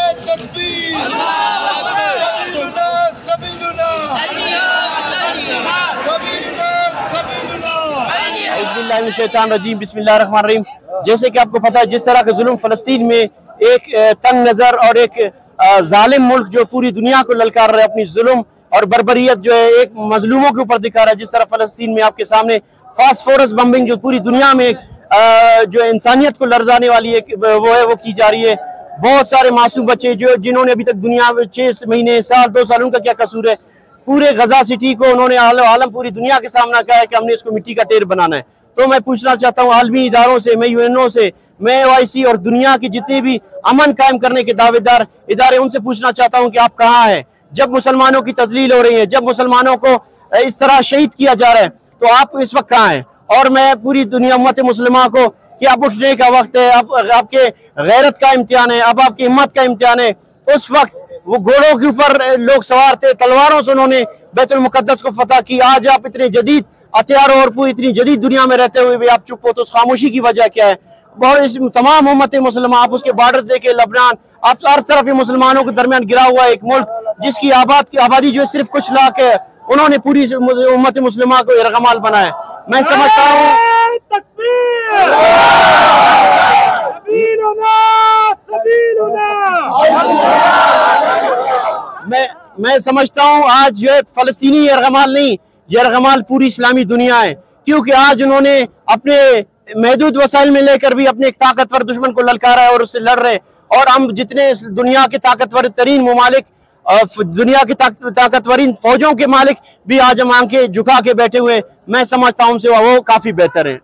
बिस्मिल्लाहिर्रहमानिर्रहीम, बिस्मिल्लाहिर्रहमानिर्रहीम। जैसे कि आपको पता है, जिस तरह का जुल्म फ़लस्तीन में एक तंग नज़र और एक जालिम मुल्क जो पूरी दुनिया को ललकार रहा है, अपनी जुल्म और बर्बरियत जो है एक मजलूमों के ऊपर दिखा रहा है। जिस तरह फ़लस्तीन में आपके सामने फास्फोरस बम्बिंग जो पूरी दुनिया में जो इंसानियत को लर्जाने वाली है वो की जा रही है। बहुत सारे मासूम बच्चे जिन्होंने अभी तक दुनिया में 6 महीने, साल, 2 साल, उनका क्या कसूर है? पूरे गजा सिटी को उन्होंने आलम पूरी दुनिया के सामना किया है कि हमने इसको मिट्टी का ढेर बनाना है। तो मैं पूछना चाहता हूँ आलमी इदारों से, मैं यूएनओ से, मैं OIC और दुनिया के जितने भी अमन कायम करने के दावेदार इदारे, उनसे पूछना चाहता हूँ कि आप कहाँ हैं? जब मुसलमानों की तजलील हो रही है, जब मुसलमानों को इस तरह शहीद किया जा रहा है, तो आप इस वक्त कहाँ हैं? और मैं पूरी दुनिया उम्मत मुस्लिमा को कि अब उठने का वक्त है, अब आपके गैरत का इम्तिहान है, अब आपकी हिम्मत का इम्तिहान है। उस वक्त वो घोड़ों के ऊपर लोग सवार थे, तलवारों से उन्होंने बैतुल मुकद्दस को फतह की। आज आप इतने जदीद हथियारों और पूरी इतनी जदीद दुनिया में रहते हुए भी आप चुप हो, तो उस खामोशी की वजह क्या है? और इस तमाम उम्मत मुसलमान, आप उसके बॉर्डर देखे, लबनान, आप हर तरफ मुसलमानों के दरमियान गिरा हुआ एक मुल्क जिसकी आबादी जो सिर्फ कुछ लाख है, उन्होंने पूरी उम्मत मुसलमान को इरगमाल बनाया। मैं समझता हूँ मैं समझता हूँ आज जो है फलस्तीनी यरगमाल नहीं, यरगमाल पूरी इस्लामी दुनिया है, क्योंकि आज उन्होंने अपने महदूद वसाइल में लेकर भी अपने एक ताकतवर दुश्मन को ललकारा है और उससे लड़ रहे। और हम जितने दुनिया के ताकतवर तरीन ममालिक, दुनिया की ताकतवरीन फौजों के मालिक भी आज हम आंखें झुका के बैठे हुए, मैं समझता हूँ उनसे वो काफी बेहतर है।